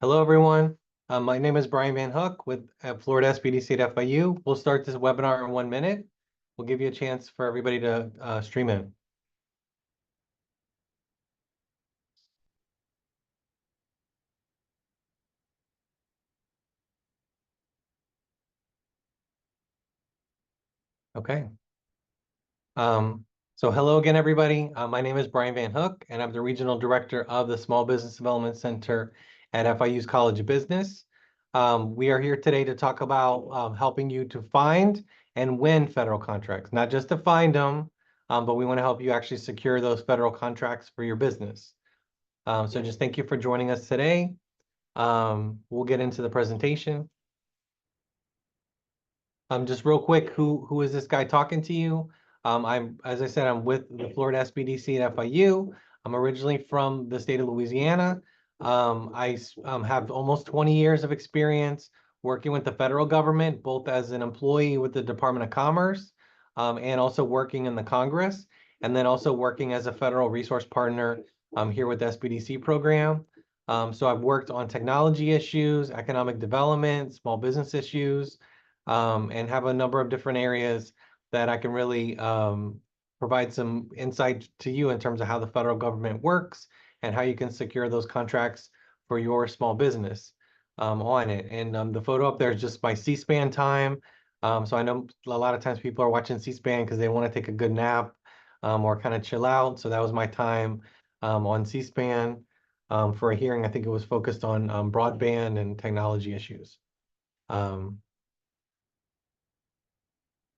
Hello, everyone. My name is Brian Van Hook with Florida SBDC at FIU. We'll start this webinar in 1 minute. We'll give you a chance for everybody to stream in. Okay. Um, so hello again, everybody. My name is Brian Van Hook, and I'm the Regional Director of the Small Business Development Center at FIU's College of Business. We are here today to talk about helping you to find and win federal contracts, not just to find them, but we want to help you actually secure those federal contracts for your business. So just thank you for joining us today. We'll get into the presentation. Just real quick, who is this guy talking to you? As I said, I'm with the Florida SBDC at FIU. I'm originally from the state of Louisiana. I have almost 20 years of experience working with the federal government, both as an employee with the Department of Commerce, and also working in the Congress, and then also working as a federal resource partner here with the SBDC program. So I've worked on technology issues, economic development, small business issues, and have a number of different areas that I can really provide some insight to you in terms of how the federal government works and how you can secure those contracts for your small business on it. And the photo up there is just my C-SPAN time. So I know a lot of times people are watching C-SPAN because they want to take a good nap or kind of chill out. So that was my time on C-SPAN for a hearing. I think it was focused on broadband and technology issues. And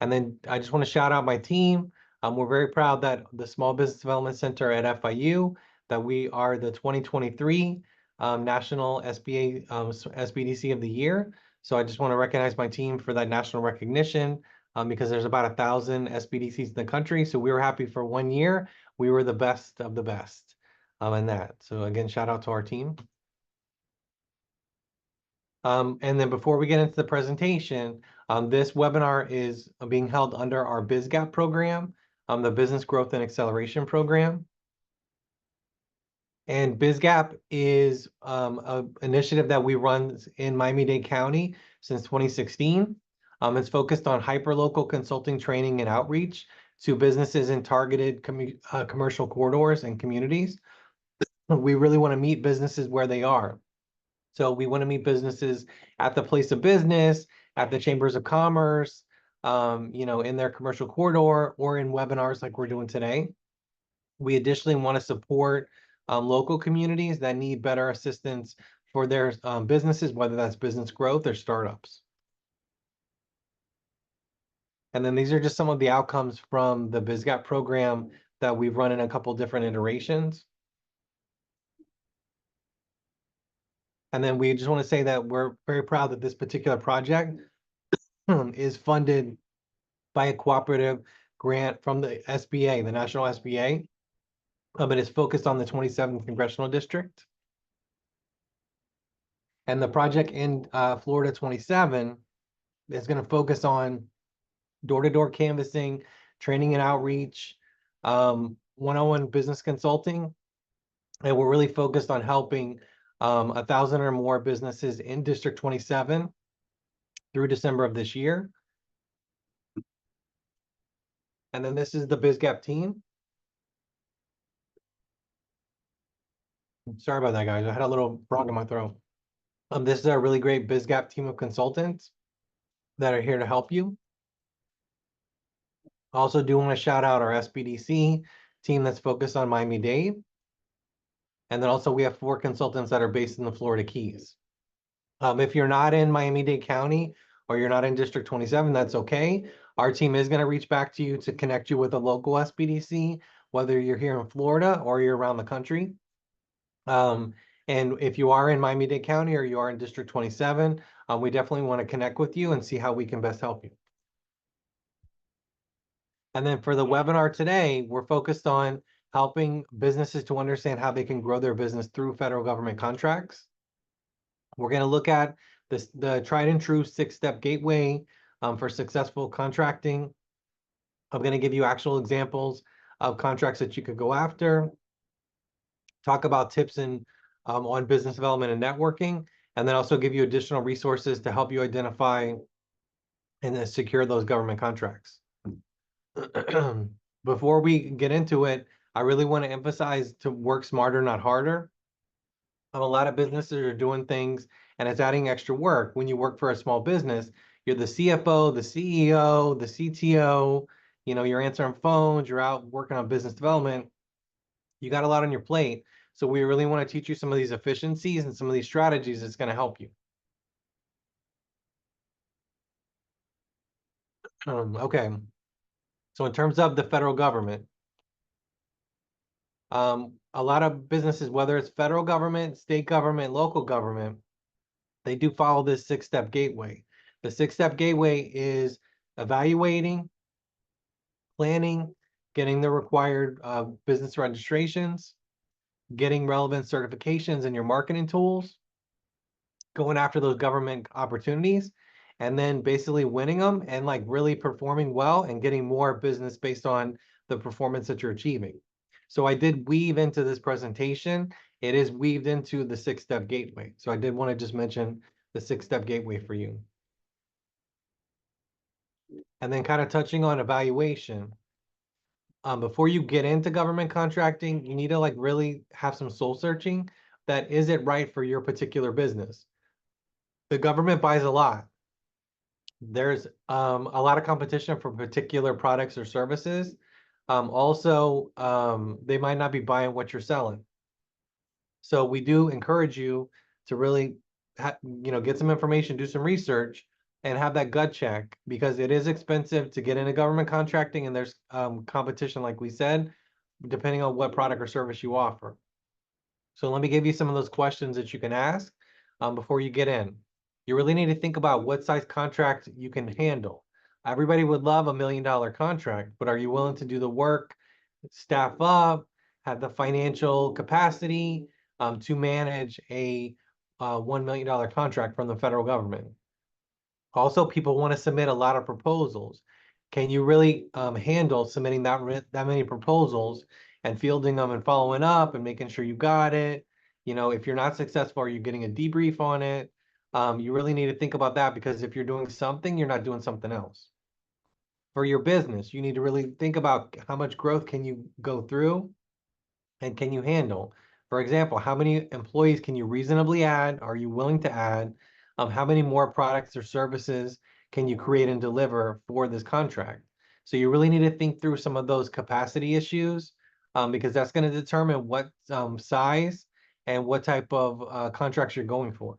then I just want to shout out my team. We're very proud that the Small Business Development Center at FIU, that we are the 2023 National SBDC of the Year. So I just want to recognize my team for that national recognition because there's about 1,000 SBDCs in the country. So we were happy for 1 year. We were the best of the best in that. So again, shout out to our team. And then before we get into the presentation, this webinar is being held under our BizGap program, the Business Growth and Acceleration Program. And BizGap is an initiative that we run in Miami-Dade County since 2016. It's focused on hyperlocal consulting, training, and outreach to businesses in targeted commercial corridors and communities. We really want to meet businesses where they are. So we want to meet businesses at the place of business, at the chambers of commerce, in their commercial corridor or in webinars like we're doing today. We additionally want to support local communities that need better assistance for their businesses, whether that's business growth or startups. And then these are just some of the outcomes from the BizGap program that we've run in a couple different iterations. And then we just want to say that we're very proud that this particular project is funded by a cooperative grant from the SBA, the National SBA. It is focused on the 27th Congressional District. And the project in Florida 27 is going to focus on door-to-door canvassing, training and outreach, one-on-one business consulting. And we're really focused on helping 1,000 or more businesses in District 27 through December of this year. And then this is the BizGap team. Sorry about that, guys. I had a little frog in my throat. This is a really great BizGap team of consultants that are here to help you. I also do want to shout out our SBDC team that's focused on Miami-Dade. And then also we have 4 consultants that are based in the Florida Keys. If you're not in Miami-Dade County or you're not in District 27, that's okay. Our team is going to reach back to you to connect you with a local SBDC, whether you're here in Florida or you're around the country. And if you are in Miami-Dade County or you are in District 27, we definitely want to connect with you and see how we can best help you. And then for the webinar today, we're focused on helping businesses to understand how they can grow their business through federal government contracts. We're going to look at the tried and true 6-step gateway for successful contracting. I'm going to give you actual examples of contracts that you could go after, talk about tips and on business development and networking, and then also give you additional resources to help you identify and then secure those government contracts. Before we get into it, I really want to emphasize to work smarter, not harder. A lot of businesses are doing things and it's adding extra work. When you work for a small business, you're the CFO, the CEO, the CTO, you're answering phones, you're out working on business development. You got a lot on your plate. So we really want to teach you some of these efficiencies and some of these strategies that's going to help you. Okay. So in terms of the federal government, a lot of businesses, whether it's federal government, state government, local government, they do follow this 6-step gateway. The 6-step gateway is evaluating, planning, getting the required business registrations, getting relevant certifications in your marketing tools, going after those government opportunities, and then basically winning them and like really performing well and getting more business based on the performance that you're achieving. So I did weave into this presentation. It is weaved into the 6-step gateway. So I did want to just mention the 6-step gateway for you. And then kind of touching on evaluation. Before you get into government contracting, you need to like really have some soul searching. That is it right for your particular business? The government buys a lot. There's a lot of competition for particular products or services. Also, they might not be buying what you're selling. So we do encourage you to really, get some information, do some research, and have that gut check because it is expensive to get into government contracting, and there's competition, like we said, depending on what product or service you offer. So let me give you some of those questions that you can ask before you get in. You really need to think about what size contract you can handle. Everybody would love $1 million contract, but are you willing to do the work, staff up, have the financial capacity to manage a $1 million contract from the federal government? Also, people want to submit a lot of proposals. Can you really handle submitting that many proposals and fielding them and following up and making sure you got it? If you're not successful, are you getting a debrief on it? You really need to think about that because if you're doing something, you're not doing something else. For your business, you need to really think about how much growth can you go through and can you handle? For example, how many employees can you reasonably add? Are you willing to add? How many more products or services can you create and deliver for this contract? So you really need to think through some of those capacity issues because that's going to determine what size and what type of contracts you're going for.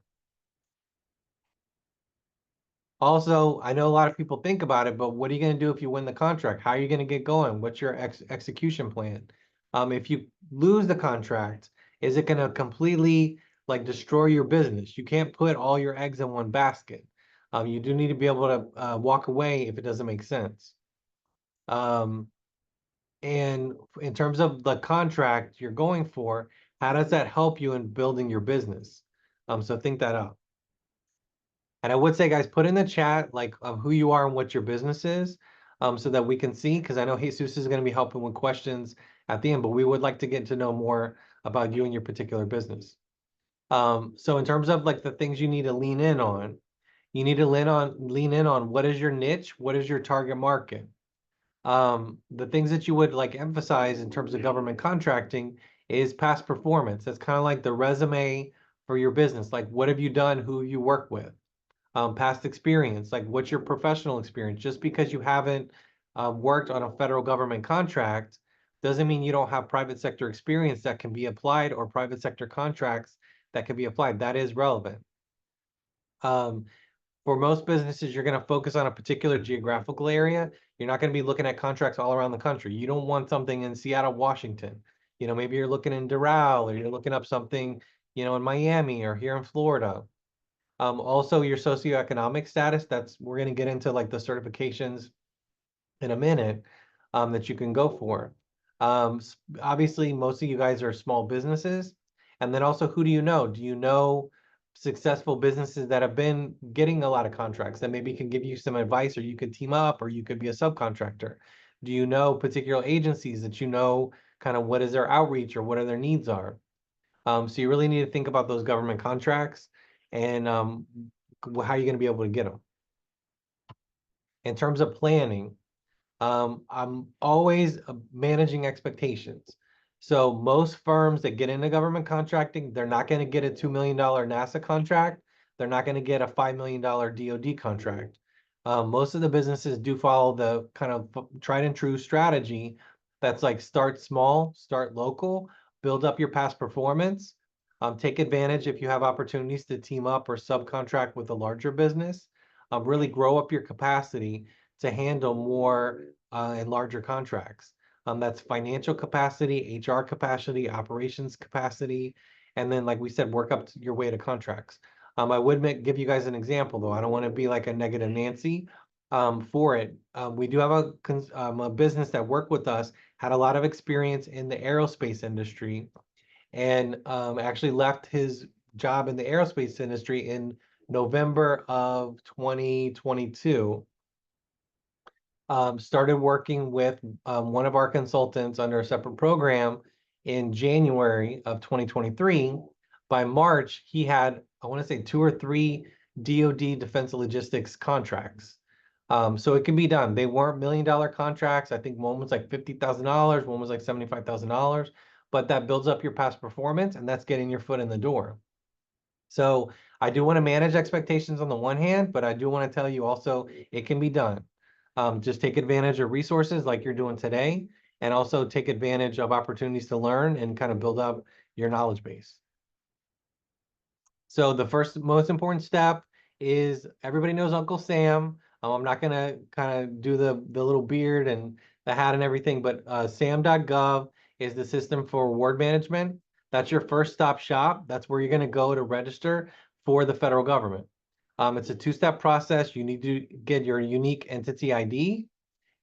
Also, I know a lot of people think about it, but what are you going to do if you win the contract? How are you going to get going? What's your execution plan? If you lose the contract, is it going to completely like destroy your business? You can't put all your eggs in one basket. You do need to be able to walk away if it doesn't make sense. Um, and in terms of the contract you're going for, how does that help you in building your business? So think that up. And I would say, guys, put in the chat like who you are and what your business is, so that we can see. Because I know Jesus is going to be helping with questions at the end, but we would like to get to know more about you and your particular business. So in terms of like the things you need to lean in on, you need to lean in on what is your niche, what is your target market. The things that you would like emphasize in terms of government contracting is past performance. That's kind of like the resume for your business. Like, what have you done? Who you work with? Past experience, like what's your professional experience? Just because you haven't worked on a federal government contract doesn't mean you don't have private sector experience that can be applied or private sector contracts that can be applied. That is relevant. Um, for most businesses, you're going to focus on a particular geographical area. You're not going to be looking at contracts all around the country. You don't want something in Seattle, Washington. Maybe you're looking in Doral or you're looking up something, in Miami or here in Florida. Also your socioeconomic status, we're going to get into like the certifications in a minute that you can go for. Obviously, most of you guys are small businesses. And then also, who do you know? Do you know successful businesses that have been getting a lot of contracts that maybe can give you some advice, or you could team up, or you could be a subcontractor? Do you know particular agencies that kind of what is their outreach or what are their needs are? So you really need to think about those government contracts and how you're going to be able to get them. In terms of planning, I'm always managing expectations. So most firms that get into government contracting, they're not going to get a $2 million NASA contract. They're not going to get a $5 million DoD contract. Most of the businesses do follow the kind of tried and true strategy that's like start small, start local, build up your past performance, take advantage if you have opportunities to team up or subcontract with a larger business, really grow up your capacity to handle more and larger contracts. That's financial capacity, HR capacity, operations capacity, and then, like we said, work up to your way to contracts. I would give you guys an example, though. I don't want to be like a negative Nancy for it. We do have a business that worked with us, had a lot of experience in the aerospace industry, and actually left his job in the aerospace industry in November of 2022. Started working with one of our consultants under a separate program in January of 2023. By March, he had, I want to say, 2 or 3 DoD Defense Logistics contracts. So it can be done. They weren't $1 million contracts. I think one was like $50,000, one was like $75,000, but that builds up your past performance and that's getting your foot in the door. So I do want to manage expectations on the one hand, but I do want to tell you also it can be done. Just take advantage of resources like you're doing today, and also take advantage of opportunities to learn and kind of build up your knowledge base. So the first most important step is everybody knows Uncle Sam. I'm not gonna kind of do the little beard and the hat and everything, but sam.gov is the system for award management. That's your first stop shop. That's where you're gonna go to register for the federal government. It's a two-step process. You need to get your unique entity ID,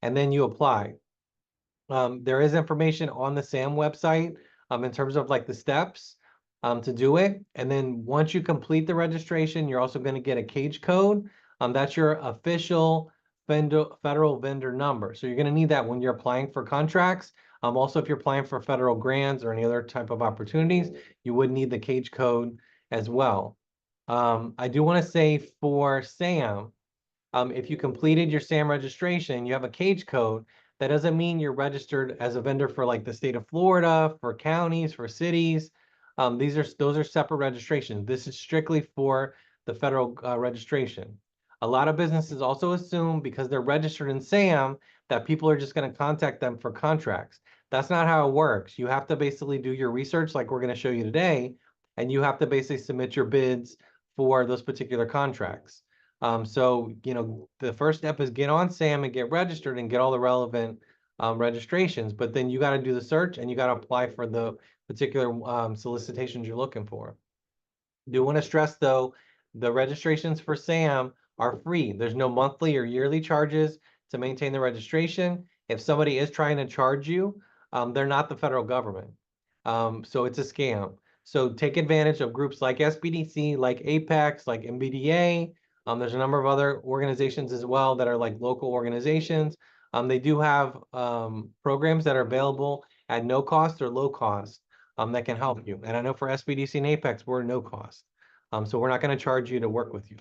and then you apply. There is information on the SAM website in terms of like the steps to do it. And then once you complete the registration, you're also going to get a cage code. That's your official federal vendor number. So you're going to need that when you're applying for contracts. Also, if you're applying for federal grants or any other type of opportunities, you would need the cage code as well. I do want to say for SAM, if you completed your SAM registration, you have a cage code. That doesn't mean you're registered as a vendor for like the state of Florida, for counties, for cities. Those are separate registrations. This is strictly for the federal registration. A lot of businesses also assume because they're registered in SAM that people are just going to contact them for contracts. That's not how it works. You have to basically do your research like we're going to show you today, and you have to basically submit your bids for those particular contracts. So, the first step is get on SAM and get registered and get all the relevant registrations, but then you got to do the search and you got to apply for the particular solicitations you're looking for. Do want to stress though, the registrations for SAM are free. There's no monthly or yearly charges to maintain the registration. If somebody is trying to charge you, they're not the federal government. So it's a scam. So take advantage of groups like SBDC, like Apex, like MBDA. There's a number of other organizations as well that are like local organizations. They do have programs that are available at no cost or low cost that can help you. And I know for SBDC and Apex, we're no cost. So we're not going to charge you to work with you.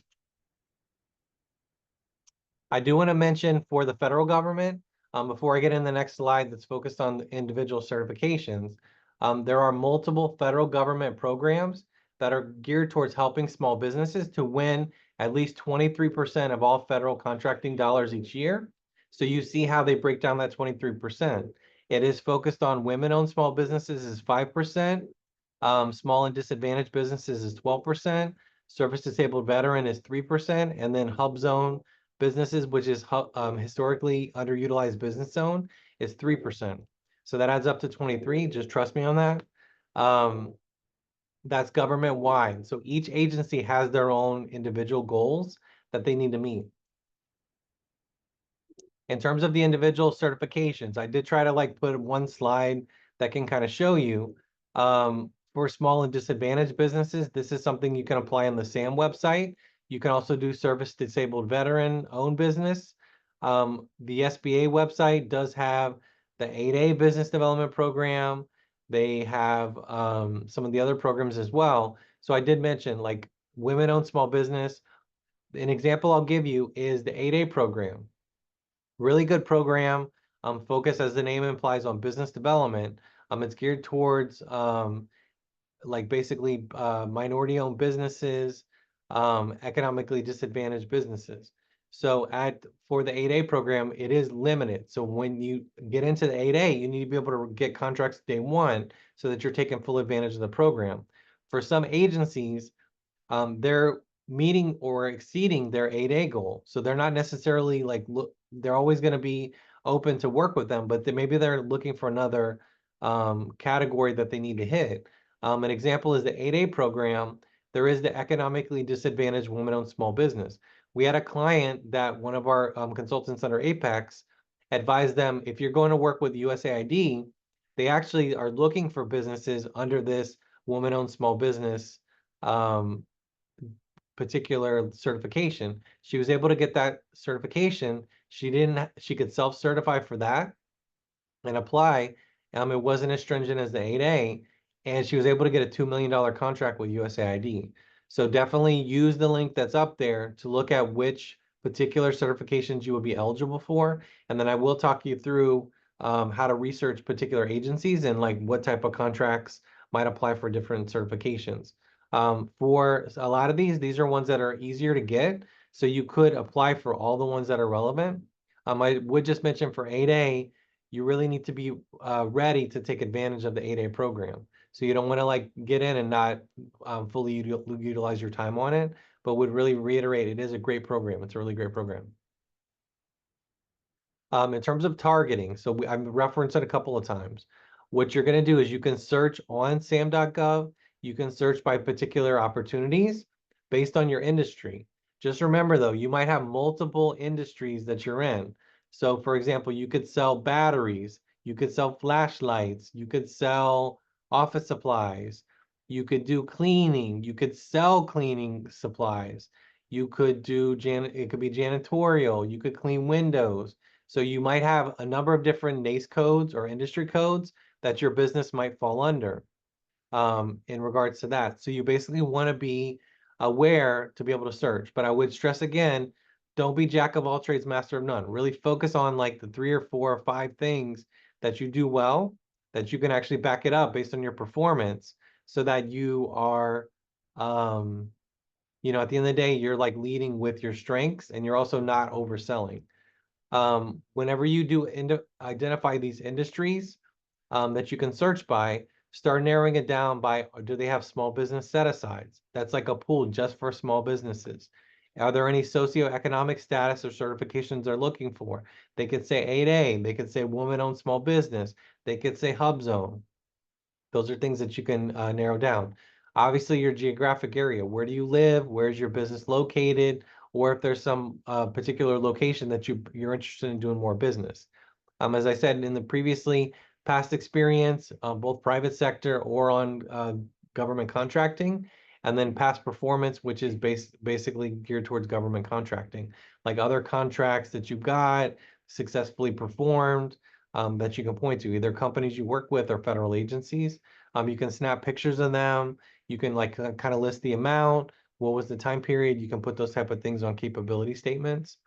I do want to mention for the federal government, before I get in the next slide that's focused on individual certifications, there are multiple federal government programs that are geared towards helping small businesses to win at least 23% of all federal contracting dollars each year. So you see how they break down that 23%. It is focused on women-owned small businesses is 5%, small and disadvantaged businesses is 12%, service-disabled veteran is 3%, and then hub zone businesses, which is historically underutilized business zone, is 3%. So that adds up to 23. Just trust me on that. That's government wide. So each agency has their own individual goals that they need to meet. In terms of the individual certifications, I did try to like put one slide that can kind of show you. For small and disadvantaged businesses, this is something you can apply on the SAM website. You can also do service disabled veteran owned business. The SBA website does have the 8A business development program, They have some of the other programs as well. So I did mention like women-owned small business. An example I'll give you is the 8A program. Really good program. Focus, as the name implies, on business development. It's geared towards like basically minority-owned businesses, economically disadvantaged businesses. So for the 8A program, it is limited. So when you get into the 8A, you need to be able to get contracts day one so that you're taking full advantage of the program. For some agencies, they're meeting or exceeding their 8A goal. So they're not necessarily like they're always going to be open to work with them, but maybe they're looking for another category that they need to hit. An example is the 8A program. There is the economically disadvantaged women-owned small business. We had a client that one of our consultants under Apex advised them, if you're going to work with USAID, they actually are looking for businesses under this woman-owned small business um, particular certification. She was able to get that certification. She could self-certify for that and apply. It wasn't as stringent as the 8A, and she was able to get a $2 million contract with USAID. So definitely use the link that's up there to look at which particular certifications you would be eligible for. And then I will talk you through how to research particular agencies and like what type of contracts might apply for different certifications. For a lot of these are ones that are easier to get. So you could apply for all the ones that are relevant. I would just mention for 8A, you really need to be ready to take advantage of the 8A program. So you don't want to like get in and not fully utilize your time on it, but would really reiterate it is a great program. It's a really great program. In terms of targeting, so I've referenced it a couple of times. What you're going to do is you can search on sam.gov. You can search by particular opportunities based on your industry. Just remember though, you might have multiple industries that you're in. So for example, you could sell batteries, you could sell flashlights, you could sell office supplies, you could do cleaning, you could sell cleaning supplies, you could do it could be janitorial, you could clean windows. So you might have a number of different NACE codes or industry codes that your business might fall under in regards to that. So you basically want to be aware to be able to search. But I would stress again, don't be jack of all trades, master of none. Really focus on like the 3 or 4 or 5 things that you do well, that you can actually back it up based on your performance so that you are, um, at the end of the day, you're like leading with your strengths and you're also not overselling. Whenever you do identify these industries that you can search by, start narrowing it down by do they have small business set-asides? That's like a pool just for small businesses. Are there any socioeconomic status or certifications they're looking for? They could say 8A, they could say woman-owned small business, they could say hub zone. Those are things that you can narrow down. Obviously, your geographic area. Where do you live? Where's your business located? Or if there's some particular location that you're interested in doing more business. As I said in the previously, past experience, both private sector or on government contracting, and then past performance, which is basically geared towards government contracting, like other contracts that you got successfully performed that you can point to, either companies you work with or federal agencies. You can snap pictures of them. You can like kind of list the amount, what was the time period. You can put those type of things on capability statements.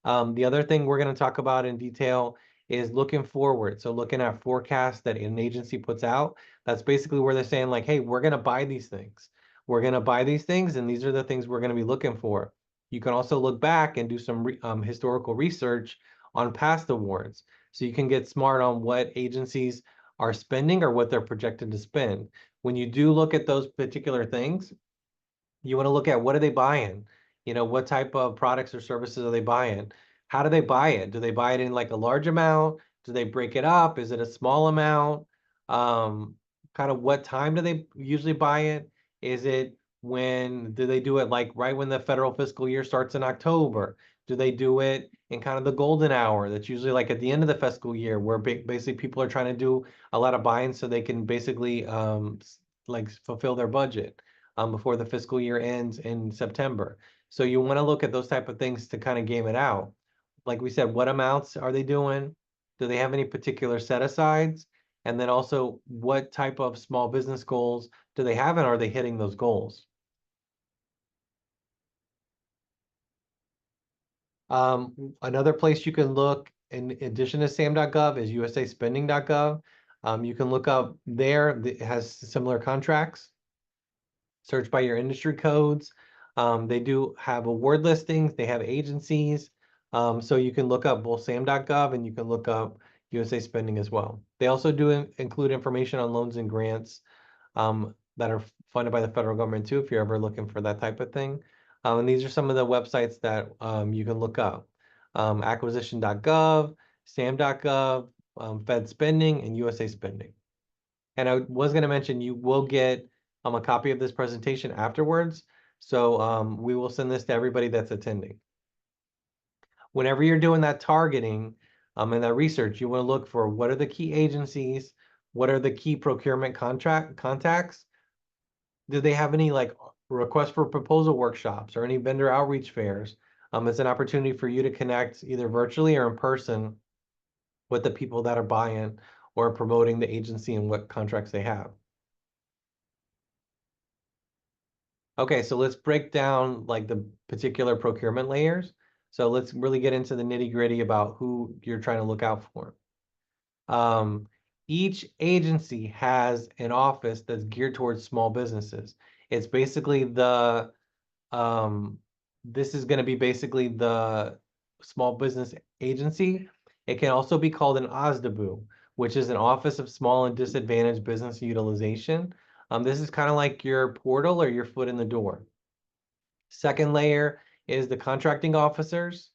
The other thing we're going to talk about in detail is looking forward. So looking at forecasts that an agency puts out, that's basically where they're saying like, hey, we're going to buy these things. We're going to buy these things, and these are the things we're going to be looking for. You can also look back and do some historical research on past awards. So you can get smart on what agencies are spending or what they're projected to spend. When you do look at those particular things, you want to look at what are they buying? What type of products or services are they buying? How do they buy it? Do they buy it in like a large amount? Do they break it up? Is it a small amount? Um, Kind of what time do they usually buy it? Is it do they do it like right when the federal fiscal year starts in October? Do they do it in kind of the golden hour? That's usually like at the end of the fiscal year where basically people are trying to do a lot of buying so they can basically like fulfill their budget before the fiscal year ends in September. So you want to look at those type of things to kind of game it out. Like we said, what amounts are they doing? Do they have any particular set asides? And then also what type of small business goals do they have and are they hitting those goals? Another place you can look in addition to sam.gov is usaspending.gov. You can look up there, it has similar contracts. Search by your industry codes. They do have award listings, they have agencies. So you can look up both sam.gov and you can look up USA Spending as well. They also do include information on loans and grants that are funded by the federal government too, if you're ever looking for that type of thing. And these are some of the websites that you can look up. Acquisition.gov, sam.gov, Fed Spending, and USA Spending. And I was going to mention you will get a copy of this presentation afterwards. So we will send this to everybody that's attending. Whenever you're doing that targeting and that research, you want to look for what are the key agencies, what are the key procurement contacts. Do they have any like request for proposal workshops or any vendor outreach fairs? It's an opportunity for you to connect either virtually or in person with the people that are buying or promoting the agency and what contracts they have. Okay, so let's break down like the particular procurement layers. So let's really get into the nitty gritty about who you're trying to look out for. Um, each agency has an office that's geared towards small businesses. It's basically um, this is going to be basically the small business agency. It can also be called an OSDBU, which is an Office of Small and Disadvantaged Business Utilization. This is kind of like your portal or your foot in the door. Second layer is the contracting officers.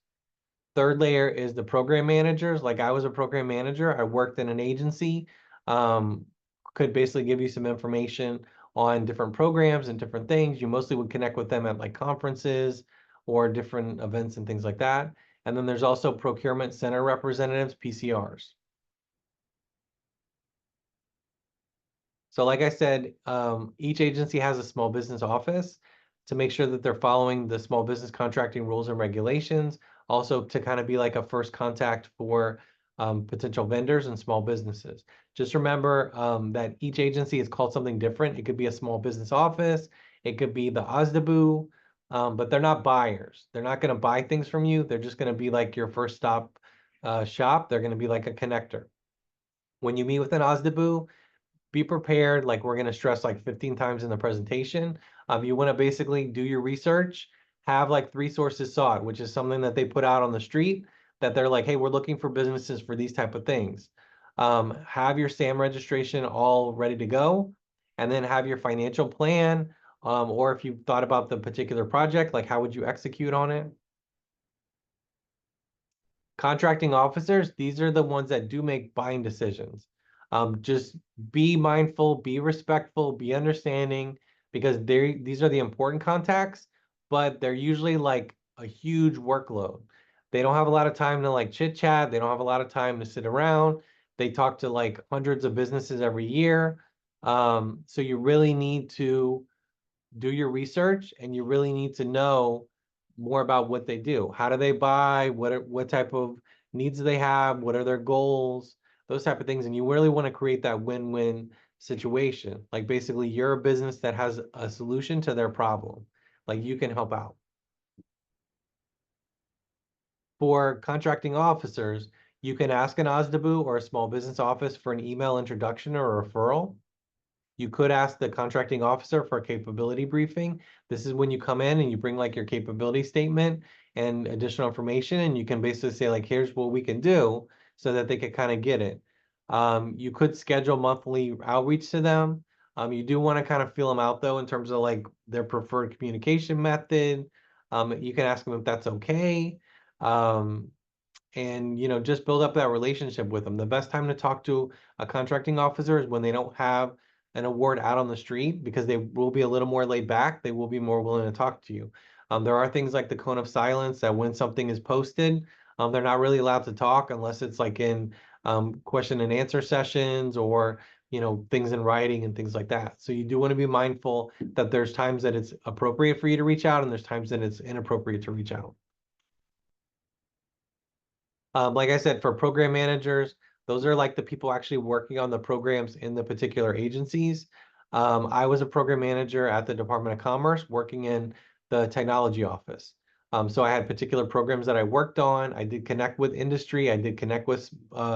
Third layer is the program managers. Like I was a program manager, I worked in an agency, um, could basically give you some information on different programs and different things. You mostly would connect with them at like conferences or different events and things like that. And then there's also procurement center representatives, PCRs. So like I said, each agency has a small business office to make sure that they're following the small business contracting rules and regulations. Also to kind of be like a first contact for potential vendors and small businesses. Just remember that each agency is called something different. It could be a small business office. It could be the OSDBU, but they're not buyers. They're not going to buy things from you. They're just going to be like your first stop shop. They're going to be like a connector. When you meet with an OSDBU, be prepared. Like we're going to stress like 15 times in the presentation. You want to basically do your research, have like 3 sources sought, which is something that they put out on the street that they're like, hey, we're looking for businesses for these type of things. Have your SAM registration all ready to go, and then have your financial plan. Or if you've thought about the particular project, like how would you execute on it? Contracting officers, these are the ones that do make buying decisions. Just be mindful, be respectful, be understanding, because these are the important contacts, but they're usually like a huge workload. They don't have a lot of time to like chit chat. They don't have a lot of time to sit around. They talk to like hundreds of businesses every year. So you really need to do your research and you really need to know more about what they do. How do they buy? What type of needs do they have? What are their goals? Those type of things. And you really want to create that win-win situation. Like basically you're a business that has a solution to their problem. Like you can help out. For contracting officers, you can ask an OSDBU or a small business office for an email introduction or a referral. You could ask the contracting officer for a capability briefing. This is when you come in and you bring like your capability statement and additional information, and you can basically say like, here's what we can do so that they could kind of get it. You could schedule monthly outreach to them. You do want to kind of feel them out though in terms of like their preferred communication method. You can ask them if that's okay. Um, and just build up that relationship with them. The best time to talk to a contracting officer is when they don't have an award out on the street, because they will be a little more laid back. They will be more willing to talk to you. There are things like the cone of silence that when something is posted, they're not really allowed to talk unless it's like in question and answer sessions or things in writing and things like that. So you do want to be mindful that there's times that it's appropriate for you to reach out and there's times that it's inappropriate to reach out. Like I said, for program managers, Those are like the people actually working on the programs in the particular agencies. I was a program manager at the Department of Commerce working in the technology office. So I had particular programs that I worked on. I did connect with industry. I did connect with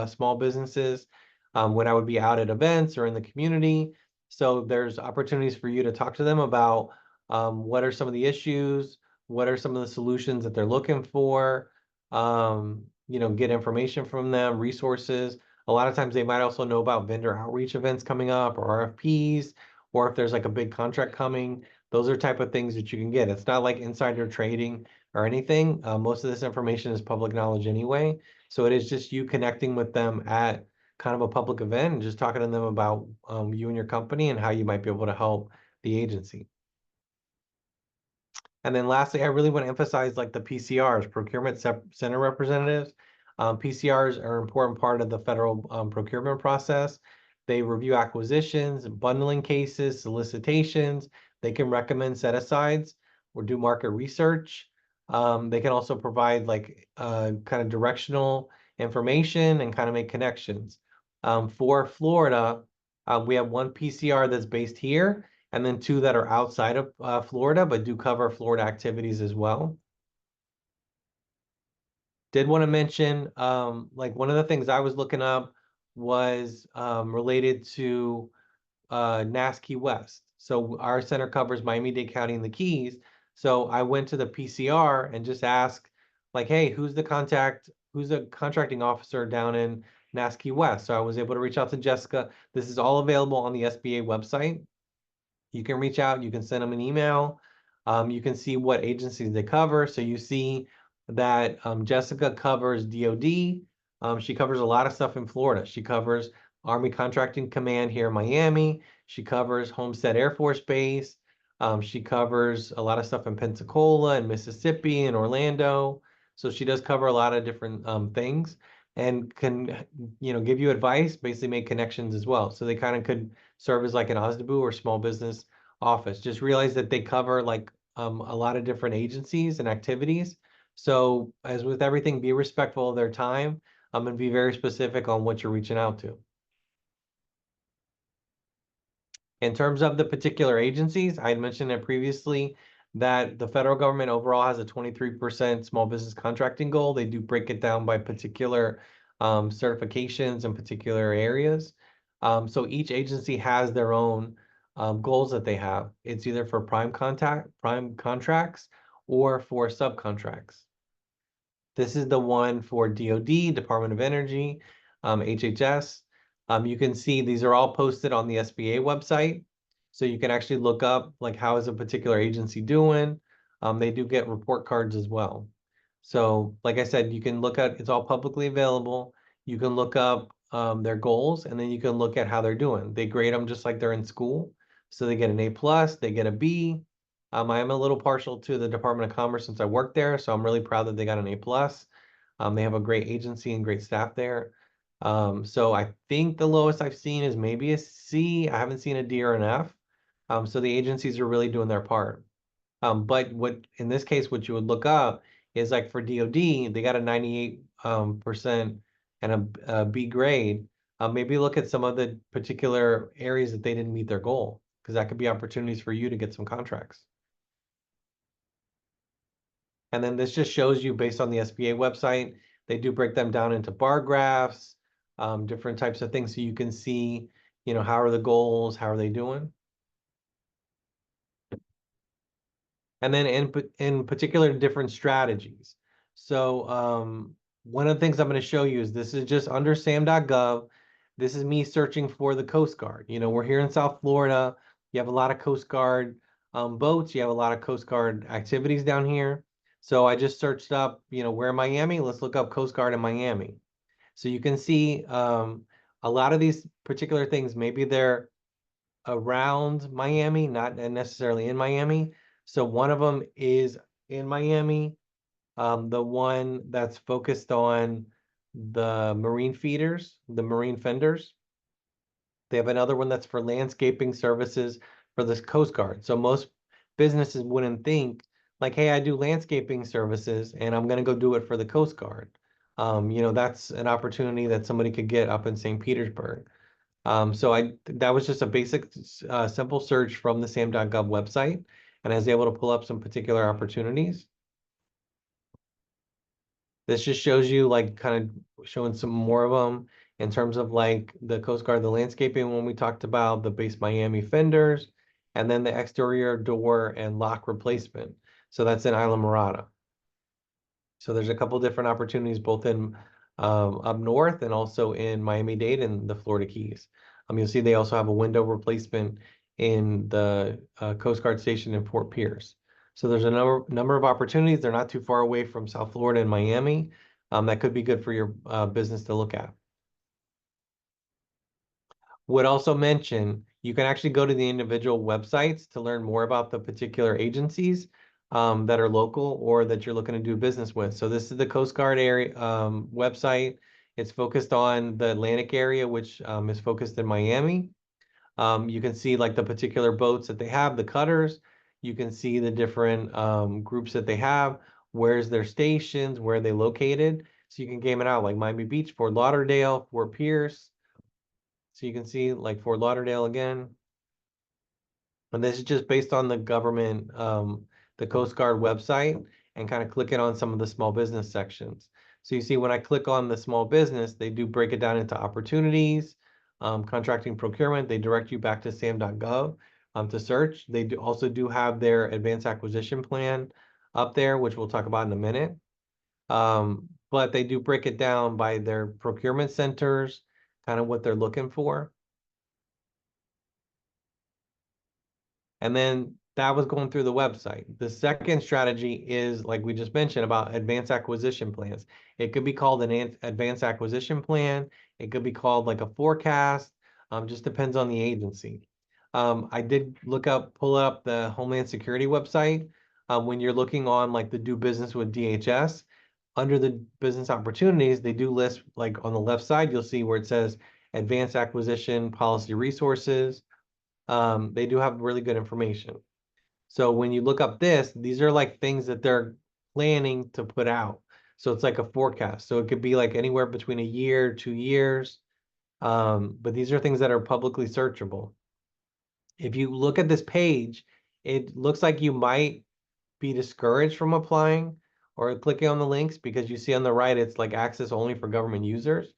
small businesses when I would be out at events or in the community. So there's opportunities for you to talk to them about what are some of the issues, what are some of the solutions that they're looking for, get information from them, resources. A lot of times they might also know about vendor outreach events coming up or RFPs, or if there's like a big contract coming. Those are type of things that you can get. It's not like insider trading or anything. Most of this information is public knowledge anyway. So it is just you connecting with them at kind of a public event and just talking to them about you and your company and how you might be able to help the agency. And then lastly, I really want to emphasize like the PCRs, procurement center representatives. PCRs are an important part of the federal procurement process. They review acquisitions, bundling cases, solicitations. They can recommend set-asides or do market research. They can also provide like kind of directional information and kind of make connections. For Florida, we have one PCR that's based here and then two that are outside of Florida, but do cover Florida activities as well. Did want to mention, like one of the things I was looking up was related to NASKey West. So our center covers Miami-Dade County and the Keys. So I went to the PCR and just asked, like, hey, who's the contracting officer down in NASKey West? So I was able to reach out to Jessica. This is all available on the SBA website. You can reach out, you can send them an email. You can see what agencies they cover. So you see that Jessica covers DOD. She covers a lot of stuff in Florida. She covers Army Contracting Command here in Miami. She covers Homestead Air Force Base. She covers a lot of stuff in Pensacola and Mississippi and Orlando. So she does cover a lot of different things and can, give you advice, basically make connections as well. So they kind of could serve as like an OSDBU or small business office. Just realize that they cover like a lot of different agencies and activities. So as with everything, be respectful of their time and be very specific on what you're reaching out to. In terms of the particular agencies, I had mentioned it previously that the federal government overall has a 23% small business contracting goal. They do break it down by particular certifications in particular areas. So each agency has their own goals that they have. It's either for prime contracts or for subcontracts. This is the one for DOD, Department of Energy, HHS. You can see these are all posted on the SBA website. So you can actually look up like how is a particular agency doing. They do get report cards as well. So like I said, you can look at, it's all publicly available. You can look up their goals and then you can look at how they're doing. They grade them just like they're in school. So they get an A plus, they get a B. I am a little partial to the Department of Commerce since I worked there, so I'm really proud that they got an A plus. They have a great agency and great staff there. So I think the lowest I've seen is maybe a C. I haven't seen a D or an F. So the agencies are really doing their part. But what in this case, what you would look up is like for DOD, they got a 98% and a B grade. Maybe look at some of the particular areas that they didn't meet their goal, because that could be opportunities for you to get some contracts. And then this just shows you based on the SBA website, they do break them down into bar graphs, different types of things so you can see, how are the goals, how are they doing? And then in particular, different strategies. So one of the things I'm going to show you is this is just under sam.gov. This is me searching for the Coast Guard. We're here in South Florida. You have a lot of Coast Guard boats. You have a lot of Coast Guard activities down here. So I just searched up, where Miami. Let's look up Coast Guard in Miami. So you can see a lot of these particular things, maybe they're around Miami, not necessarily in Miami. So one of them is in Miami. The one that's focused on the marine feeders, the marine fenders. They have another one that's for landscaping services for this Coast Guard. So most businesses wouldn't think like, hey, I do landscaping services and I'm going to go do it for the Coast Guard. That's an opportunity that somebody could get up in St. Petersburg. So that was just a basic, simple search from the SAM.gov website, and I was able to pull up some particular opportunities. This just shows you like kind of showing some more of them in terms of like the Coast Guard, the landscaping when we talked about the base Miami fenders, and then the exterior door and lock replacement. So that's in Isla Morada. So there's a couple different opportunities both in up north and also in Miami-Dade and the Florida Keys. You'll see they also have a window replacement in the Coast Guard station in Fort Pierce. So there's a number of opportunities. They're not too far away from South Florida and Miami. That could be good for your business to look at. Would also mention you can actually go to the individual websites to learn more about the particular agencies that are local or that you're looking to do business with. So this is the Coast Guard area website. It's focused on the Atlantic area, which is focused in Miami. You can see like the particular boats that they have, the cutters. You can see the different groups that they have, where's their stations, where are they located. So you can game it out like Miami Beach, Fort Lauderdale, Fort Pierce. So you can see like Fort Lauderdale again. And this is just based on the government, the Coast Guard website and kind of clicking on some of the small business sections. So you see when I click on the small business, they do break it down into opportunities, contracting procurement. They direct you back to sam.gov to search. They also do have their advanced acquisition plan up there, which we'll talk about in a minute. But they do break it down by their procurement centers, kind of what they're looking for. And then that was going through the website. The second strategy is, like we just mentioned, about advanced acquisition plans. It could be called an advanced acquisition plan. It could be called like a forecast. Just depends on the agency. I did pull up the Homeland Security website. When you're looking on like the do business with DHS, under the business opportunities, they do list like on the left side, you'll see where it says advanced acquisition policy resources. They do have really good information. So when you look up this, these are like things that they're planning to put out. So it's like a forecast. So it could be like anywhere between a year, 2 years. But these are things that are publicly searchable. If you look at this page, it looks like you might be discouraged from applying or clicking on the links because you see on the right, it's like access only for government users.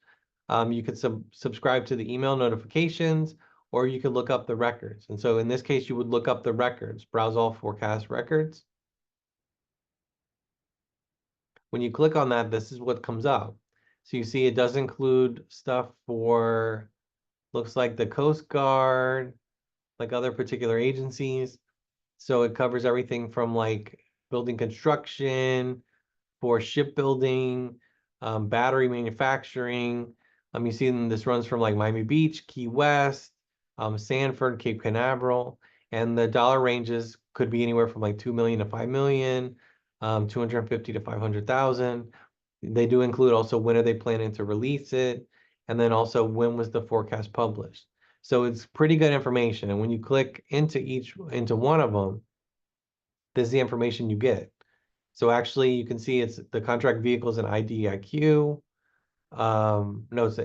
You could subscribe to the email notifications, or you could look up the records. And so in this case, you would look up the records, browse all forecast records. When you click on that, this is what comes up. So you see it does include stuff for, looks like the Coast Guard, like other particular agencies. So it covers everything from like building construction, for shipbuilding, battery manufacturing. You see this runs from like Miami Beach, Key West, Sanford, Cape Canaveral, and the dollar ranges could be anywhere from like 2 million to 5 million, 250 to 500,000. They do include also when are they planning to release it, and then also when was the forecast published. So it's pretty good information. And when you click into one of them, this is the information you get. So actually, you can see it's the contract vehicles and IDIQ. No, it's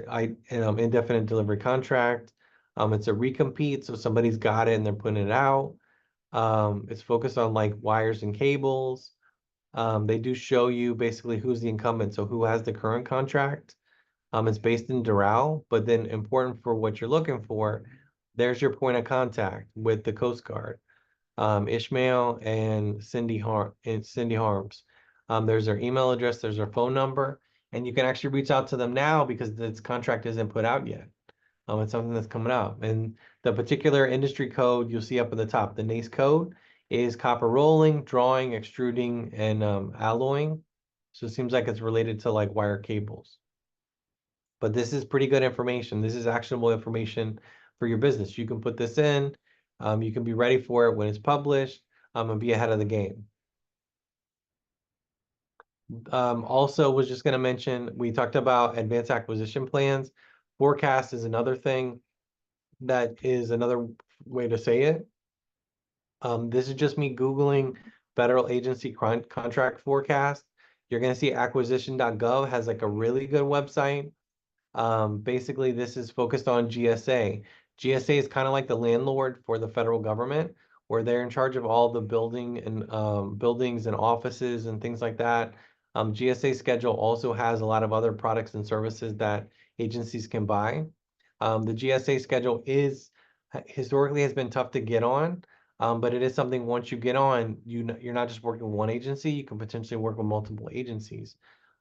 indefinite delivery contract. It's a recompete, so somebody's got it and they're putting it out. It's focused on like wires and cables. They do show you basically who's the incumbent, so who has the current contract. It's based in Doral, but then important for what you're looking for, there's your point of contact with the Coast Guard. Ishmael and Cindy Harms. There's their email address, there's their phone number, and you can actually reach out to them now because this contract isn't put out yet. It's something that's coming out. And the particular industry code you'll see up at the top, the NACE code, is copper rolling, drawing, extruding, and alloying. So it seems like it's related to like wire cables. But this is pretty good information. This is actionable information for your business. You can put this in. You can be ready for it when it's published, and be ahead of the game. Also was just going to mention, we talked about advanced acquisition plans. Forecast is another thing that is another way to say it. This is just me Googling federal agency contract forecast. You're going to see acquisition.gov has like a really good website. Basically, this is focused on GSA. GSA is kind of like the landlord for the federal government, where they're in charge of all the buildings and offices and things like that. GSA schedule also has a lot of other products and services that agencies can buy. The GSA schedule is historically has been tough to get on, but it is something once you get on, you're not just working with one agency, you can potentially work with multiple agencies.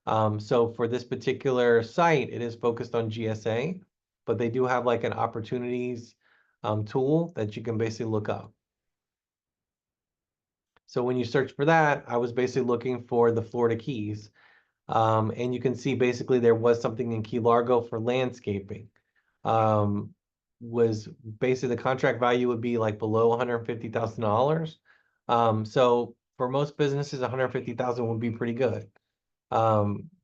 So for this particular site, it is focused on GSA, but they do have like an opportunities tool that you can basically look up. So when you search for that, I was basically looking for the Florida Keys. And you can see basically there was something in Key Largo for landscaping. Um, was basically the contract value would be like below $150,000. So for most businesses, 150,000 would be pretty good.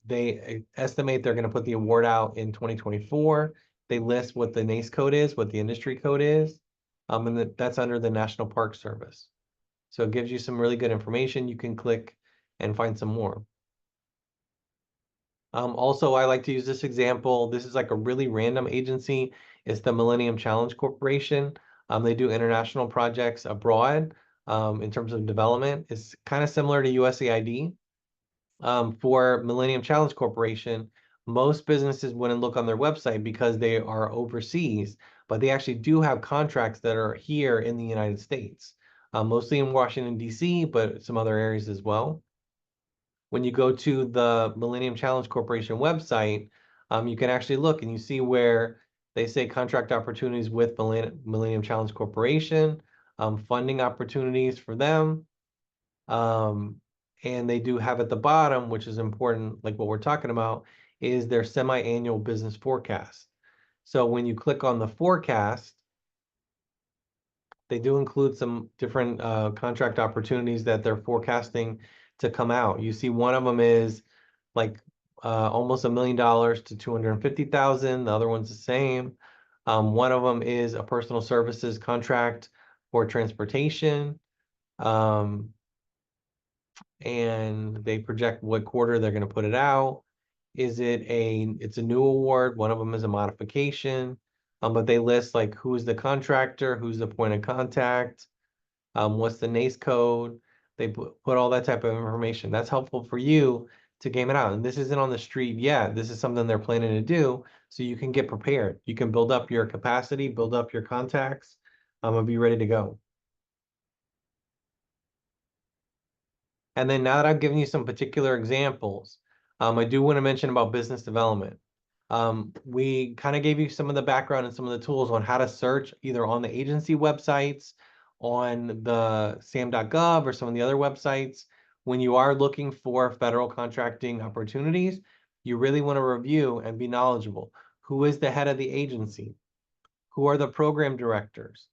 They estimate they're going to put the award out in 2024. They list what the NACE code is, what the industry code is, and that's under the National Park Service. So it gives you some really good information. You can click and find some more. Also, I like to use this example. This is like a really random agency. It's the Millennium Challenge Corporation. They do international projects abroad in terms of development. It's kind of similar to USAID. For Millennium Challenge Corporation, most businesses wouldn't look on their website because they are overseas, but they actually do have contracts that are here in the United States, mostly in Washington, D.C., but some other areas as well. When you go to the Millennium Challenge Corporation website, you can actually look and you see where they say contract opportunities with Millennium Challenge Corporation, funding opportunities for them. Um, and they do have at the bottom, which is important, like what we're talking about, is their semi-annual business forecast. So when you click on the forecast, they do include some different contract opportunities that they're forecasting to come out. You see one of them is like almost $1 million to 250,000. The other one's the same. One of them is a personal services contract for transportation. Um, and they project what quarter they're going to put it out. It's a new award. One of them is a modification. But they list like who's the contractor, who's the point of contact, what's the NACE code. They put all that type of information. That's helpful for you to game it out. And this isn't on the street yet. This is something they're planning to do so you can get prepared. You can build up your capacity, build up your contacts, and be ready to go. And then now that I've given you some particular examples, I do want to mention about business development. We kind of gave you some of the background and some of the tools on how to search either on the agency websites, on the sam.gov or some of the other websites. When you are looking for federal contracting opportunities, you really want to review and be knowledgeable. Who is the head of the agency? Who are the program directors?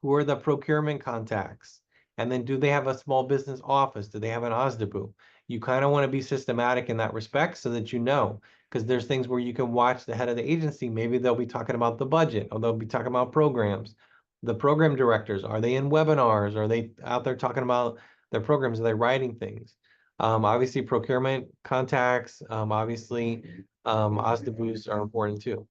Who are the procurement contacts? And then do they have a small business office? Do they have an OSDBU? You kind of want to be systematic in that respect so that you know, because there's things where you can watch the head of the agency. Maybe they'll be talking about the budget or they'll be talking about programs. The program directors, are they in webinars? Are they out there talking about their programs? Are they writing things? Obviously, procurement contacts, obviously, OSDBUs are important too.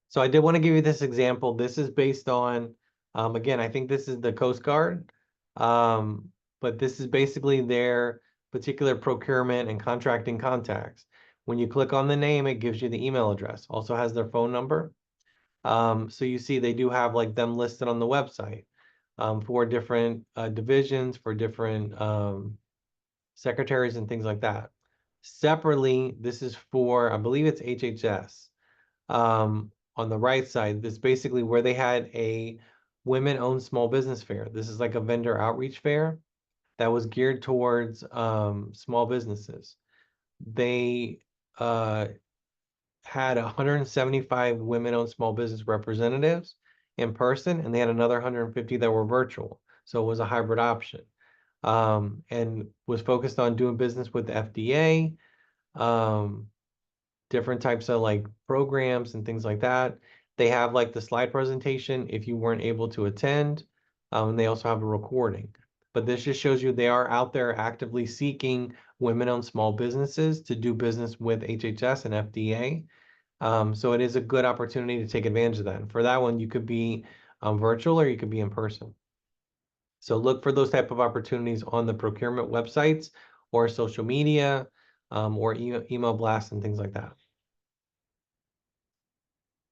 So I did want to give you this example. This is based on, again, I think this is the Coast Guard, but this is basically their particular procurement and contracting contacts. When you click on the name, it gives you the email address. Also has their phone number. So you see they do have like them listed on the website for different divisions, for different secretaries and things like that. Separately, this is for, I believe it's HHS. On the right side, this is basically where they had a women-owned small business fair. This is like a vendor outreach fair that was geared towards small businesses. They had 175 women-owned small business representatives in person, and they had another 150 that were virtual. So it was a hybrid option, and was focused on doing business with the FDA, different types of like programs and things like that. They have like the slide presentation if you weren't able to attend. And they also have a recording. but this just shows you they are out there actively seeking women-owned small businesses to do business with HHS and FDA. So it is a good opportunity to take advantage of that. And for that one, you could be virtual or you could be in person. So look for those type of opportunities on the procurement websites or social media or email blasts and things like that.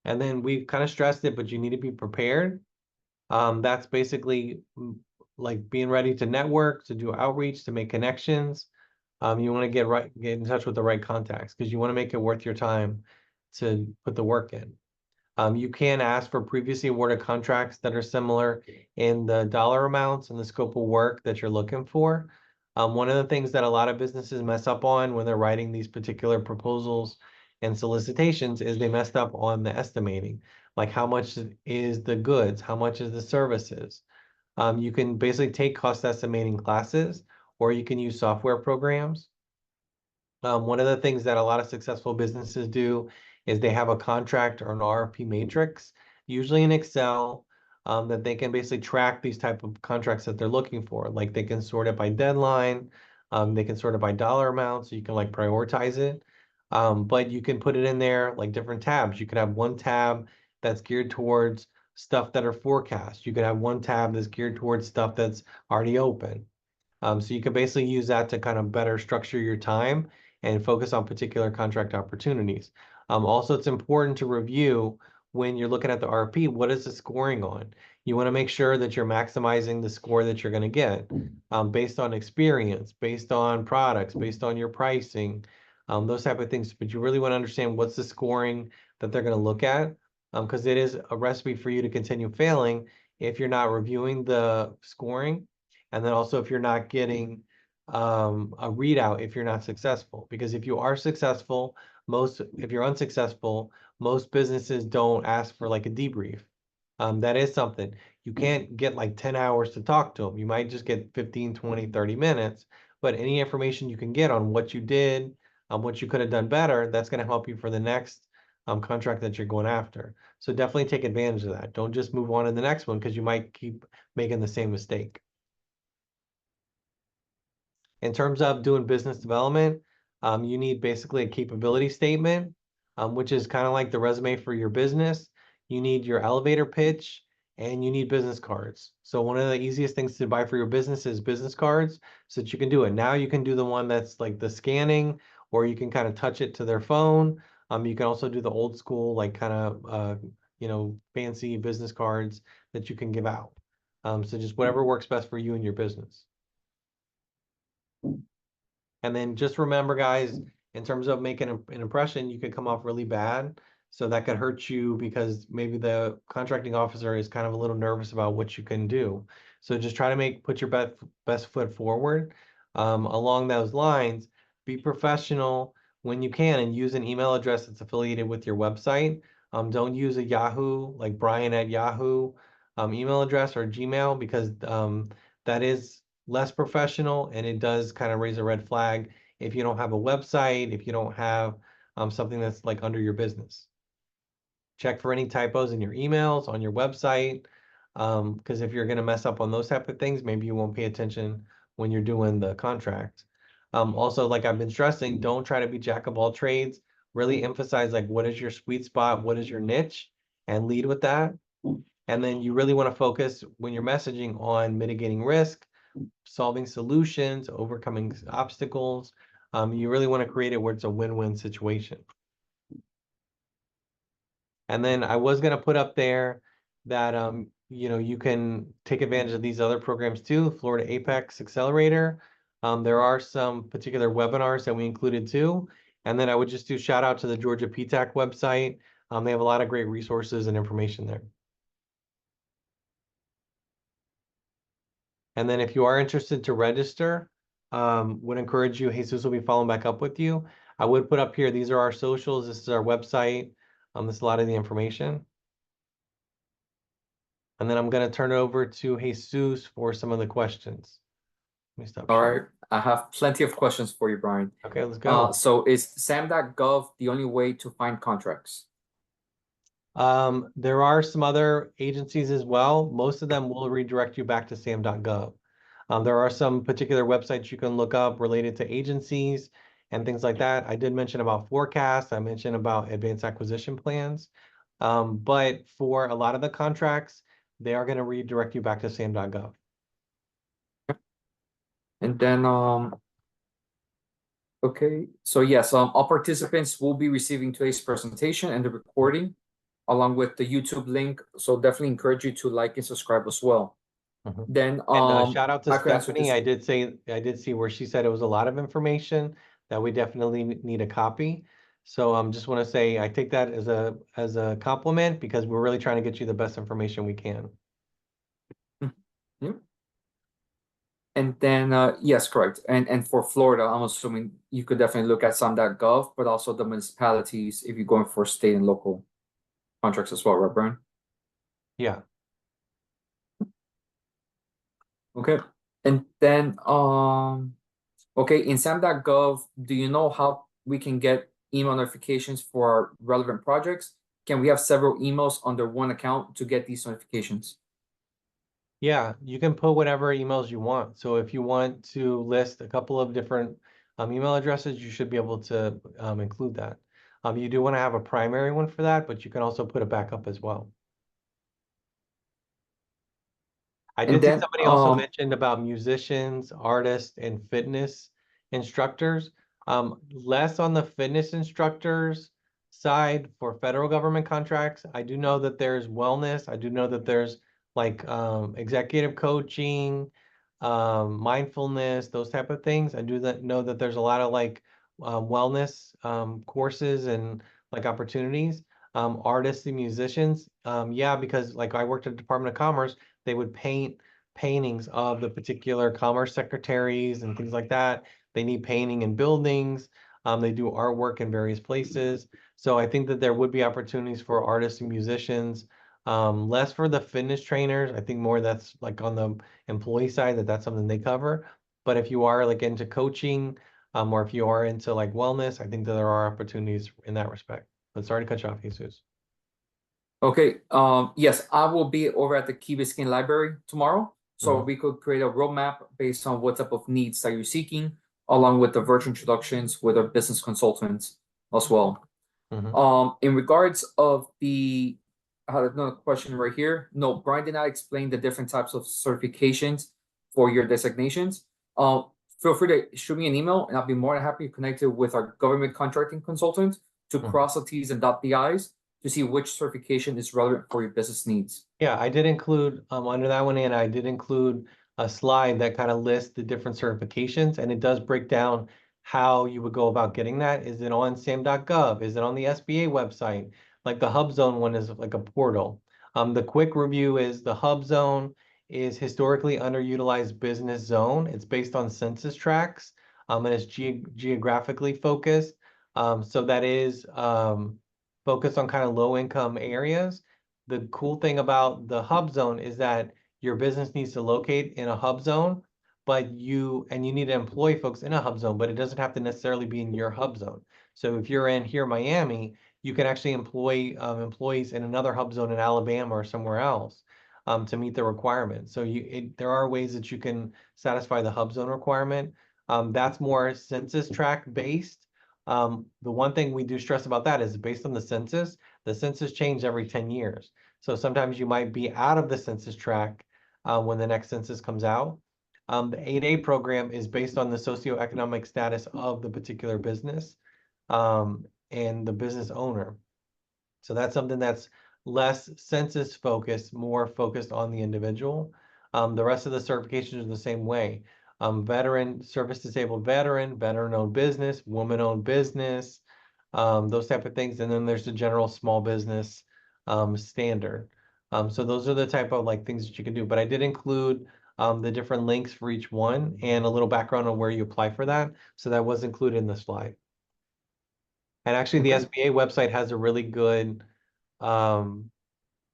And then we've kind of stressed it, but you need to be prepared. That's basically like being ready to network, to do outreach, to make connections. You want to get in touch with the right contacts because you want to make it worth your time to put the work in. You can ask for previously awarded contracts that are similar in the dollar amounts and the scope of work that you're looking for. One of the things that a lot of businesses mess up on when they're writing these particular proposals and solicitations is they messed up on the estimating, like how much is the goods, how much is the services. You can basically take cost estimating classes, or you can use software programs. One of the things that a lot of successful businesses do is they have a contract or an RFP matrix, usually in Excel, that they can basically track these type of contracts that they're looking for. Like they can sort it by deadline, they can sort it by dollar amount, so you can like prioritize it. But you can put it in there like different tabs. You could have one tab that's geared towards stuff that are forecast. You could have one tab that's geared towards stuff that's already open. So you can basically use that to kind of better structure your time and focus on particular contract opportunities. Also, it's important to review when you're looking at the RFP, what is the scoring on? You want to make sure that you're maximizing the score that you're going to get based on experience, based on products, based on your pricing, those type of things. But you really want to understand what's the scoring that they're going to look at because it is a recipe for you to continue failing if you're not reviewing the scoring and then also if you're not getting a readout if you're not successful. Because if you are successful, if you're unsuccessful, most businesses don't ask for like a debrief. That is something. You can't get like 10 hours to talk to them. You might just get 15, 20, 30 minutes. But any information you can get on what you did, what you could have done better, that's going to help you for the next contract that you're going after. So definitely take advantage of that. Don't just move on to the next one because you might keep making the same mistake. In terms of doing business development, you need basically a capability statement, which is kind of like the resume for your business. You need your elevator pitch and you need business cards. So one of the easiest things to buy for your business is business cards so that you can do it. Now you can do the one that's like the scanning, or you can kind of touch it to their phone. You can also do the old school, like kind of, fancy business cards that you can give out. So just whatever works best for you and your business. And then just remember, guys, in terms of making an impression, you could come off really bad. So that could hurt you because maybe the contracting officer is kind of a little nervous about what you can do. So just try to put your best foot forward. Along those lines, be professional when you can and use an email address that's affiliated with your website. Don't use a Yahoo, like Brian at Yahoo email address or Gmail because that is less professional and it does kind of raise a red flag if you don't have a website, if you don't have something that's like under your business. Check for any typos in your emails, on your website, because if you're going to mess up on those type of things, maybe you won't pay attention when you're doing the contract. Also, like I've been stressing, don't try to be jack of all trades. Really emphasize like what is your sweet spot, what is your niche, and lead with that. And then you really want to focus when you're messaging on mitigating risk, solving solutions, overcoming obstacles. You really want to create it where it's a win-win situation. And then I was going to put up there that you can take advantage of these other programs too, Florida Apex Accelerator. There are some particular webinars that we included too. And then I would just do shout out to the Georgia PTAC website. They have a lot of great resources and information there. And then if you are interested to register, would encourage you, Jesus will be following back up with you. I would put up here, these are our socials, this is our website. This is a lot of the information. And then I'm going to turn it over to Jesus for some of the questions. Let me stop All sharing. right, I have plenty of questions for you, Brian. Okay, let's go. So is SAM.gov the only way to find contracts? There are some other agencies as well. Most of them will redirect you back to sam.gov. There are some particular websites you can look up related to agencies and things like that. I did mention about forecasts. I mentioned about advanced acquisition plans. But for a lot of the contracts, they are going to redirect you back to sam.gov. And then, okay, so yes, all participants will be receiving today's presentation and the recording along with the YouTube link. So definitely encourage you to like and subscribe as well. Mhm. Then, And shout out to I could answer Stephanie. this. I did see where she said it was a lot of information that we definitely need a copy. So just want to say I take that as a compliment because we're really trying to get you the best information we can. Yeah. And then, yes, correct. And for Florida, I'm assuming you could definitely look at some.gov, but also the municipalities if you're going for state and local contracts as well, right, Brian? Yeah. Okay. And then, okay, in sam.gov, do you know how we can get email notifications for our relevant projects? Can we have several emails under one account to get these notifications? Yeah, you can put whatever emails you want. So if you want to list a couple of different email addresses, you should be able to include that. You do want to have a primary one for that, but you can also put a backup as well. I And did see then, somebody also mentioned about musicians, artists, and fitness instructors. Less on the fitness instructors side for federal government contracts. I do know that there's wellness. I do know that there's like executive coaching, mindfulness, those type of things. I do know that there's a lot of like wellness courses and like opportunities. Artists and musicians. Yeah, because like I worked at the Department of Commerce, they would paint paintings of the particular commerce secretaries and things like that. They need painting in buildings. They do artwork in various places. So I think that there would be opportunities for artists and musicians. Less for the fitness trainers. I think more that's like on the employee side that that's something they cover. But if you are like into coaching, or if you are into like wellness, I think that there are opportunities in that respect. But sorry to cut you off, Jesus. okay, yes, I will be over at the Key Biscayne Library tomorrow. So Mhm. we could create a roadmap based on what type of needs that you're seeking, along with the virtual introductions with our business consultants as well. Mhm. In regards of the, I had another question right here. No, Brian did not explain the different types of certifications for your designations. Feel free to shoot me an email, and I'll be more than happy to connect you with our government contracting consultant to Mhm. cross the T's and dot the I's to see which certification is relevant for your business needs. Yeah, I did include under that one, and I did include a slide that kind of lists the different certifications, and it does break down how you would go about getting that. Is it on sam.gov? Is it on the SBA website? Like the Hub Zone one is like a portal. The quick review is the Hub Zone is historically underutilized business zone. It's based on census tracts, and it's geographically focused. So that is focused on kind of low income areas. The cool thing about the hub zone is that your business needs to locate in a hub zone, but you need to employ folks in a hub zone, but it doesn't have to necessarily be in your hub zone. So if you're in here, Miami, you can actually employ employees in another hub zone in Alabama or somewhere else to meet the requirements. So there are ways that you can satisfy the hub zone requirement. That's more census tract based. The one thing we do stress about that is based on the census change every 10 years. So sometimes you might be out of the census tract when the next census comes out. The 8A program is based on the socioeconomic status of the particular business and the business owner. So that's something that's less census focused, more focused on the individual. The rest of the certifications are the same way. Veteran, service disabled veteran, veteran-owned business, woman-owned business, those type of things. And then there's the general small business standard. So those are the type of like things that you can do. But I did include the different links for each one and a little background on where you apply for that. So that was included in the slide. And actually, the Okay. SBA website has um,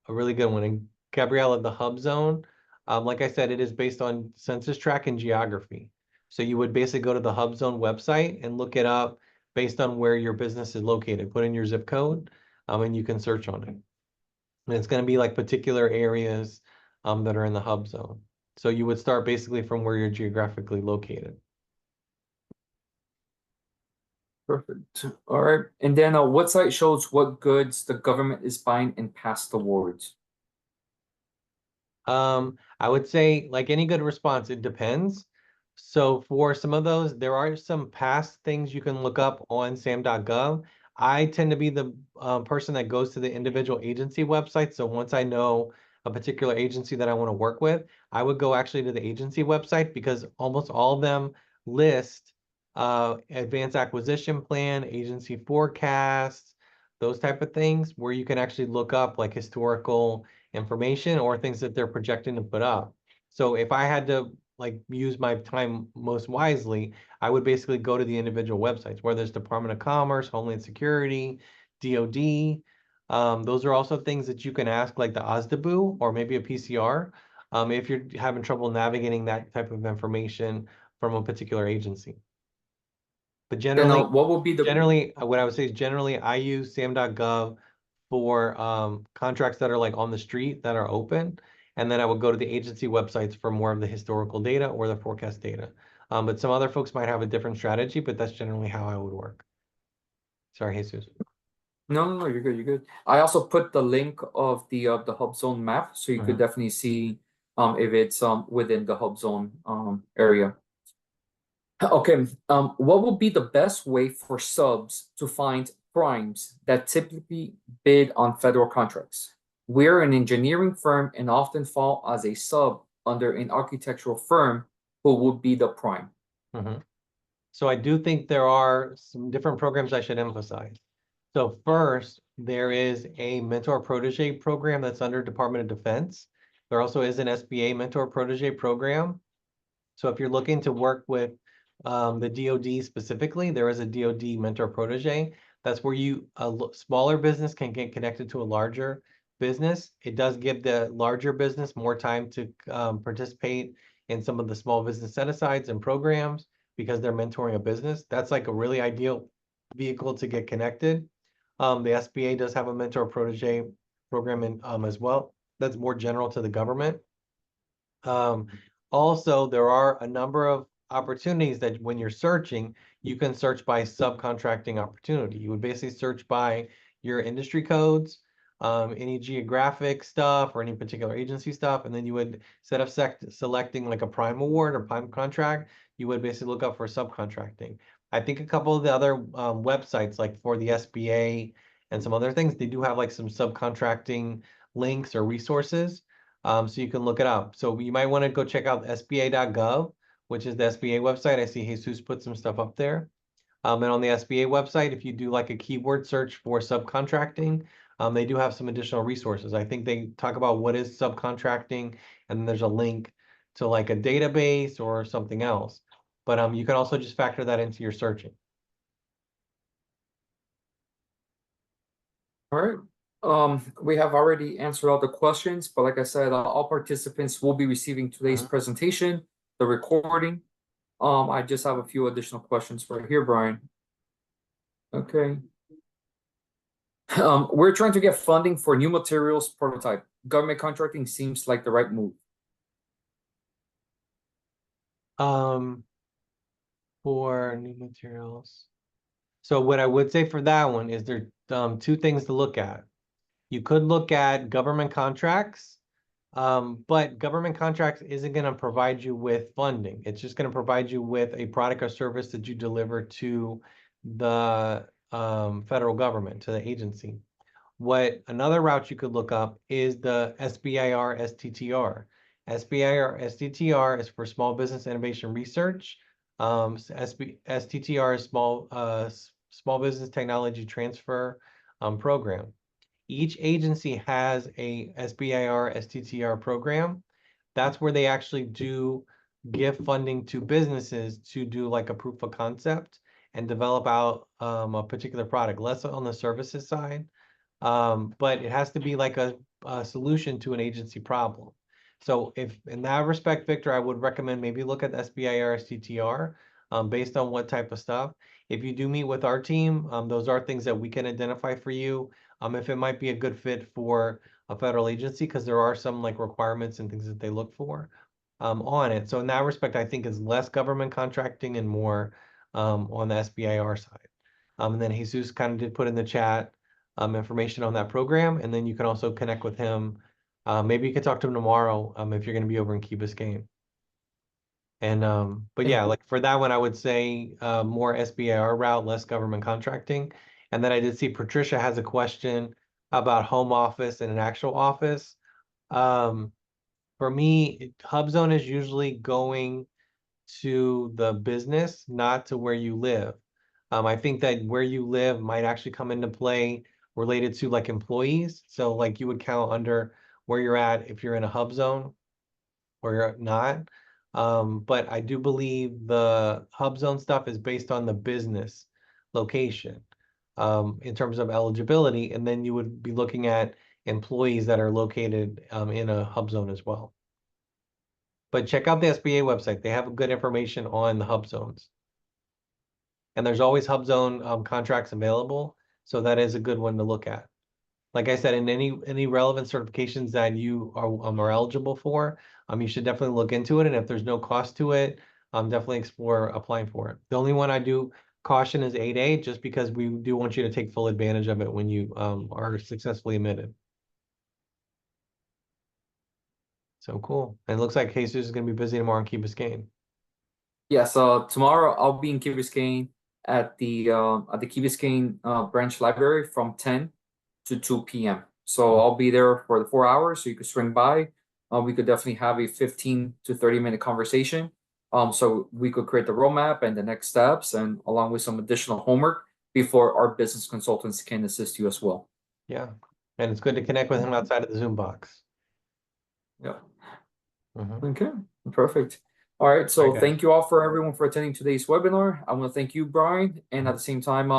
a really good one. And Gabriella, the Hub Zone, like I said, it is based on census tract and geography. So you would basically go to the Hub Zone website and look it up based on where your business is located. Put in your zip code, and you can search on it. And it's going to be like particular areas that are in the Hub Zone. So you would start basically from where you're geographically located. Perfect. All right. And then what site shows what goods the government is buying in past awards? I would say, like any good response, it depends. So for some of those, there are some past things you can look up on sam.gov. I tend to be the person that goes to the individual agency website. So once I know a particular agency that I want to work with, I would go actually to the agency website because almost all of them list advanced acquisition plan, agency forecasts, those type of things where you can actually look up like historical information or things that they're projecting to put up. So if I had to like use my time most wisely, I would basically go to the individual websites, whether it's Department of Commerce, Homeland Security, DoD. Those are also things that you can ask like the OSDBU or maybe a PCR if you're having trouble navigating that type of information from a particular agency. But Then generally, what will be the what I would say is generally I use sam.gov for contracts that are like on the street that are open. And then I would go to the agency websites for more of the historical data or the forecast data. But some other folks might have a different strategy, but that's generally how I would work. Sorry, Jesus. No, you're good, you're good. I also put the link of the hub zone map, so you could Mhm. definitely see if it's within the hub zone area. Okay, what would be the best way for subs to find primes that typically bid on federal contracts? We're an engineering firm and often fall as a sub under an architectural firm who would be the prime. Mhm. So I do think there are some different programs I should emphasize. So first, there is a mentor protege program that's under Department of Defense. There also is an SBA mentor protege program. So if you're looking to work with the DoD specifically, there is a DoD mentor protege. That's where smaller business can get connected to a larger business. It does give the larger business more time to participate in some of the small business set-asides and programs because they're mentoring a business. That's like a really ideal vehicle to get connected. The SBA does have a mentor protege program as well. That's more general to the government. Um, Also, there are a number of opportunities that when you're searching, you can search by subcontracting opportunity. You would basically search by your industry codes, any geographic stuff or any particular agency stuff, and then you would instead of selecting like a prime award or prime contract, you would basically look up for subcontracting. I think a couple of the other websites, like for the SBA and some other things, they do have like some subcontracting links or resources. So you can look it up. So you might want to go check out sba.gov, which is the SBA website. I see Jesus put some stuff up there. And on the SBA website, if you do like a keyword search for subcontracting, they do have some additional resources. I think they talk about what is subcontracting, and then there's a link to like a database or something else. But you can also just factor that into your searching. All right. We have already answered all the questions, but like I said, all participants will be receiving today's Mhm. presentation, the recording. I just have a few additional questions right here, Brian. Okay. We're trying to get funding for new materials prototype. Government contracting seems like the right move. Um, for new materials. So what I would say for that one is there two things to look at. You could look at government contracts, but government contracts isn't going to provide you with funding. It's just going to provide you with a product or service that you deliver to the federal government, to the agency. What another route you could look up is the SBIR STTR. SBIR STTR is for Small Business Innovation Research. STTR is Small Business Technology Transfer Program. Each agency has a SBIR STTR program. That's where they actually do give funding to businesses to do like a proof of concept and develop out a particular product, less on the services side. But it has to be like a solution to an agency problem. So if in that respect, Victor, I would recommend maybe look at SBIR STTR based on what type of stuff. If you do meet with our team, those are things that we can identify for you. If it might be a good fit for a federal agency, because there are some like requirements and things that they look for. on it. So in that respect, I think is less government contracting and more on the SBIR side. And then Jesus kind of did put in the chat information on that program, and then you can also connect with him. Maybe you could talk to him tomorrow if you're going to be over in Key Biscayne. And but Thank yeah, you. like for that one, I would say more SBIR route, less government contracting. And then I did see Patricia has a question about home office and an actual office. Um, for me, HubZone is usually going to the business, not to where you live. I think that where you live might actually come into play related to like employees. So like you would count under where you're at if you're in a hub zone or you're not. But I do believe the hub zone stuff is based on the business location in terms of eligibility. And then you would be looking at employees that are located in a hub zone as well. But check out the SBA website. They have good information on the hub zones. And there's always hub zone contracts available. So that is a good one to look at. Like I said, in any relevant certifications that you are eligible for, you should definitely look into it. And if there's no cost to it, definitely explore applying for it. The only one I do caution is 8A, just because we do want you to take full advantage of it when you are successfully admitted. So cool. And it looks like Jesus is going to be busy tomorrow in Key Biscayne. Yeah, so tomorrow I'll be in Key Biscayne at the Key Biscayne branch library from 10 to 2 p.m. So I'll be there for the 4 hours, so you could swing by. We could definitely have a 15 to 30-minute conversation. So we could create the roadmap and the next steps, and along with some additional homework before our business consultants can assist you as well. Yeah. And it's good to connect with him outside of the Zoom box. Yeah. Mhm. Okay, perfect. All right, so All right, guys. thank you all for everyone for attending today's webinar. I want to thank you, Brian, and at the same time,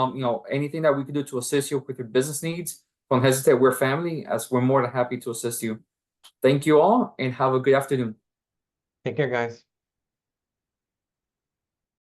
anything that we could do to assist you with your business needs, don't hesitate. We're family, as we're more than happy to assist you. Thank you all, and have a good afternoon. Take care, guys.